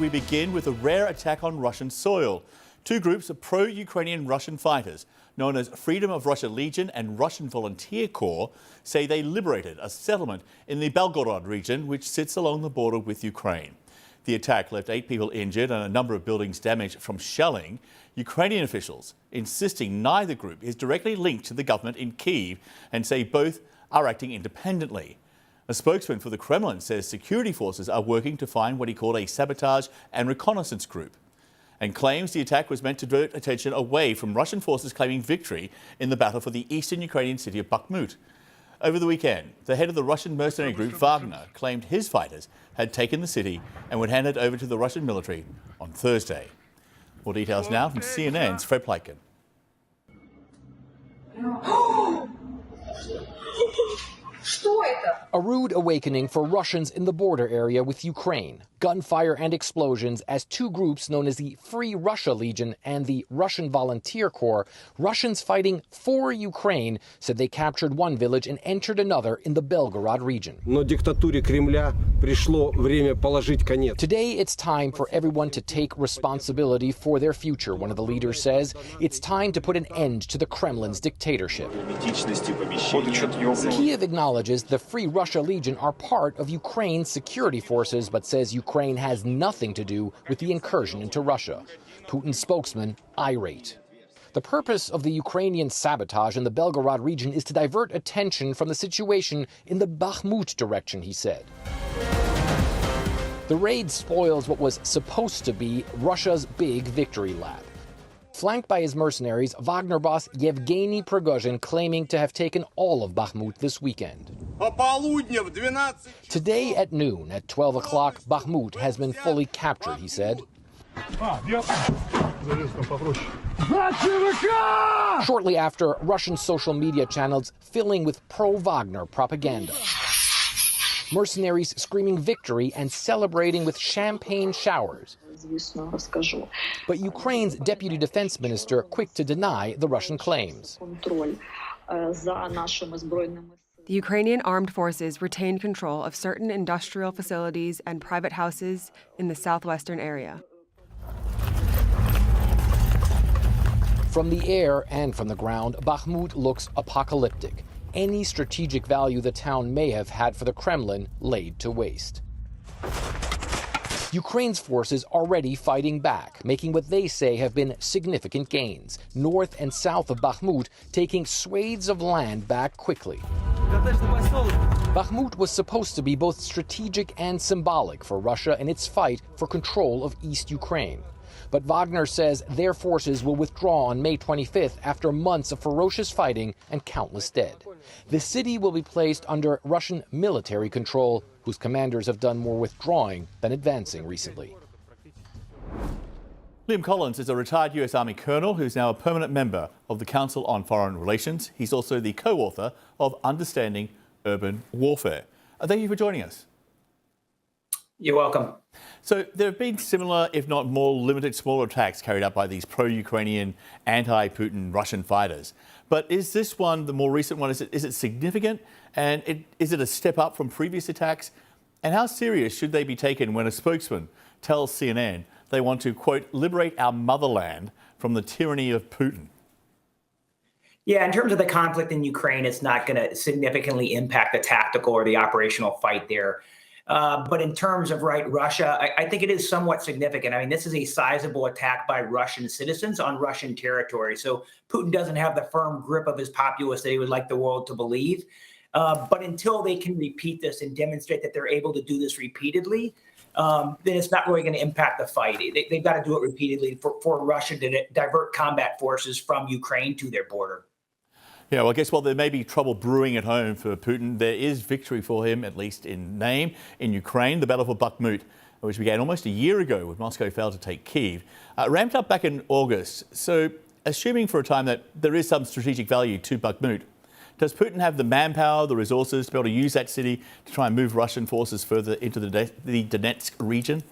We begin with a rare attack on Russian soil. Two groups of pro-Ukrainian Russian fighters, known as Freedom of Russia Legion and Russian Volunteer Corps, say they liberated a settlement in the Belgorod region, which sits along the border with Ukraine. The attack left 8 people injured and a number of buildings damaged from shelling. Ukrainian officials insisting neither group is directly linked to the government in Kyiv and say both are acting independently. A spokesman for the Kremlin says security forces are working to find what he called a sabotage and reconnaissance group, and claims the attack was meant to divert attention away from Russian forces claiming victory in the battle for the eastern Ukrainian city of Bakhmut. Over the weekend, the head of the Russian mercenary group Wagner claimed his fighters had taken the city and would hand it over to the Russian military on Thursday. More details now from CNN's Fred Pleitgen. A rude awakening for Russians in the border area with Ukraine. Gunfire and explosions as two groups known as the Free Russia Legion and the Russian Volunteer Corps, Russians fighting for Ukraine, said they captured one village and entered another in the Belgorod region. Today it's time for everyone to take responsibility for their future, one of the leaders says. It's time to put an end to the Kremlin's dictatorship. Kyiv acknowledges the Free Russia Legion are part of Ukraine's security forces, but says Ukraine has nothing to do with the incursion into Russia. Putin's spokesman irate. The purpose of the Ukrainian sabotage in the Belgorod region is to divert attention from the situation in the Bakhmut direction, he said. The raid spoils what was supposed to be Russia's big victory lap. Flanked by his mercenaries, Wagner boss Yevgeny Prigozhin claiming to have taken all of Bakhmut this weekend. Today at noon, at 12 o'clock, Bakhmut has been fully captured, he said. Shortly after, Russian social media channels filling with pro-Wagner propaganda. Mercenaries screaming victory and celebrating with champagne showers. But Ukraine's deputy defense minister quick to deny the Russian claims. The Ukrainian armed forces retained control of certain industrial facilities and private houses in the southwestern area. From the air and from the ground, Bakhmut looks apocalyptic. Any strategic value the town may have had for the Kremlin laid to waste. Ukraine's forces already fighting back, making what they say have been significant gains. North and south of Bakhmut taking swathes of land back quickly. Bakhmut was supposed to be both strategic and symbolic for Russia in its fight for control of East Ukraine. But Wagner says their forces will withdraw on May 25th after months of ferocious fighting and countless dead. The city will be placed under Russian military control, whose commanders have done more withdrawing than advancing recently. Liam Collins is a retired US Army colonel who's now a permanent member of the Council on Foreign Relations. He's also the co-author of Understanding Urban Warfare. Thank you for joining us. You're welcome. So there have been similar, if not more limited, smaller attacks carried out by these pro-Ukrainian, anti-Putin Russian fighters. But is this one, the more recent one, is it significant? And is it a step up from previous attacks? And how serious should they be taken when a spokesman tells CNN they want to, quote, liberate our motherland from the tyranny of Putin? Yeah, in terms of the conflict in Ukraine, it's not going to significantly impact the tactical or the operational fight there. But in terms of Russia, I think it is somewhat significant. I mean, this is a sizable attack by Russian citizens on Russian territory. So Putin doesn't have the firm grip of his populace that he would like the world to believe. But until they can repeat this and demonstrate that they're able to do this repeatedly, then it's not really going to impact the fight. They've got to do it repeatedly for Russia to divert combat forces from Ukraine to their border. Yeah, well, I guess while there may be trouble brewing at home for Putin, there is victory for him, at least in name, in Ukraine. The battle for Bakhmut, which began almost a year ago when Moscow failed to take Kyiv, ramped up back in August. So, assuming for a time that there is some strategic value to Bakhmut, does Putin have the manpower, the resources to be able to use that city to try and move Russian forces further into the Donetsk region?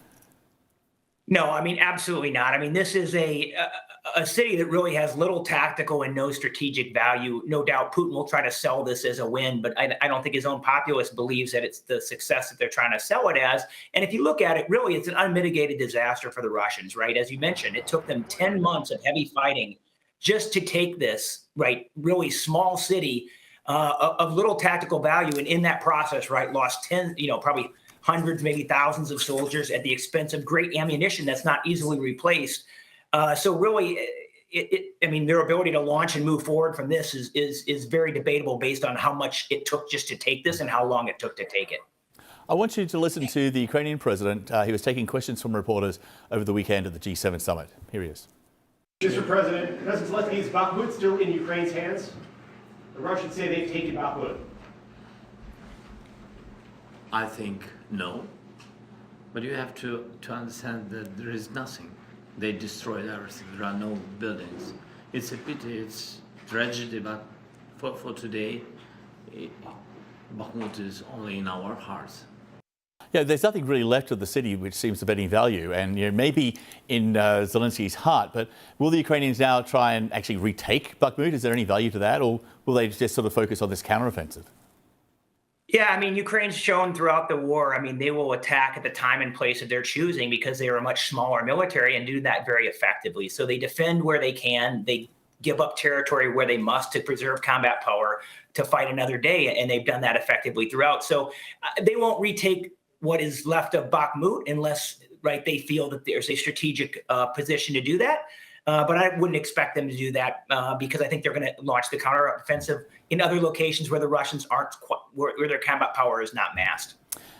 No, I mean, absolutely not. I mean, this is a city that really has little tactical and no strategic value. No doubt Putin will try to sell this as a win, but I don't think his own populace believes that it's the success that they're trying to sell it as. And if you look at it, really, it's an unmitigated disaster for the Russians, right? As you mentioned, it took them 10 months of heavy fighting just to take this, right, really small city of little tactical value. And in that process, right, lost 10, probably hundreds, maybe thousands of soldiers at the expense of great ammunition that's not easily replaced. So really, I mean, their ability to launch and move forward from this is very debatable based on how much it took just to take this and how long it took to take it. I want you to listen to the Ukrainian president. He was taking questions from reporters over the weekend at the G7 summit. Here he is. Mr. President, President Zelensky, is Bakhmut still in Ukraine's hands? The Russians say they've taken Bakhmut. I think no, but you have to understand that there is nothing. They destroyed everything. There are no buildings. It's a pity. It's tragedy, but for today, Bakhmut is only in our hearts. Yeah, there's nothing really left of the city which seems of any value, and maybe in Zelensky's heart. But will the Ukrainians now try and actually retake Bakhmut? Is there any value to that, or will they just sort of focus on this counteroffensive? Yeah, I mean, Ukraine's shown throughout the war, I mean, they will attack at the time and place of their choosing because they are a much smaller military and do that very effectively. So they defend where they can. They give up territory where they must to preserve combat power to fight another day. And they've done that effectively throughout. So they won't retake what is left of Bakhmut unless, right, they feel that there's a strategic position to do that. But I wouldn't expect them to do that because I think they're going to launch the counteroffensive in other locations where the Russians aren't where their combat power is not massed.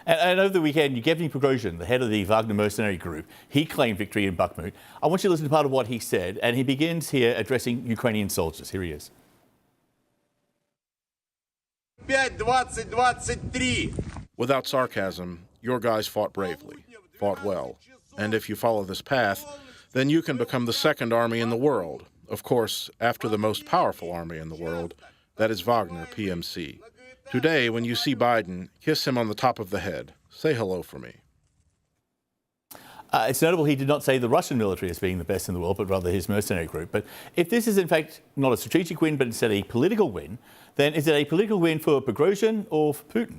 And over the weekend, Yevgeny Prigozhin, the head of the Wagner mercenary group, he claimed victory in Bakhmut. I want you to listen to part of what he said, and he begins here addressing Ukrainian soldiers. Here he is. Without sarcasm, your guys fought bravely, fought well. And if you follow this path, then you can become the second army in the world. Of course, after the most powerful army in the world, that is Wagner, PMC. Today, when you see Biden, kiss him on the top of the head. Say hello for me. It's notable he did not say the Russian military as being the best in the world, but rather his mercenary group. But if this is in fact not a strategic win, but instead a political win, then is it a political win for Prigozhin or for Putin?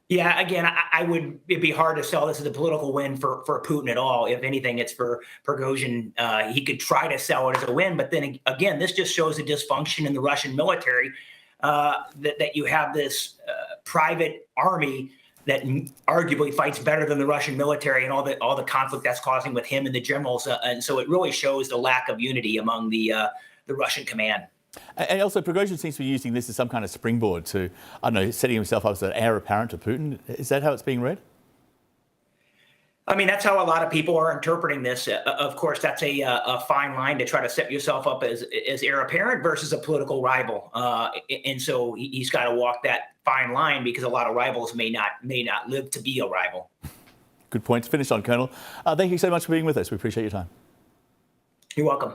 Yeah, again, it'd be hard to sell this as a political win for Putin at all. If anything, it's for Prigozhin. He could try to sell it as a win, but then again, this just shows the dysfunction in the Russian military, that you have this private army that arguably fights better than the Russian military and all the conflict that's causing with him and the generals. And so it really shows the lack of unity among the Russian command. And also, Prigozhin seems to be using this as some kind of springboard to, I don't know, setting himself up as an heir apparent to Putin. Is that how it's being read? I mean, that's how a lot of people are interpreting this. Of course, that's a fine line to try to set yourself up as heir apparent versus a political rival. And so he's got to walk that fine line because a lot of rivals may not live to be a rival. Good point to finish on, Colonel. Thank you so much for being with us. We appreciate your time. You're welcome.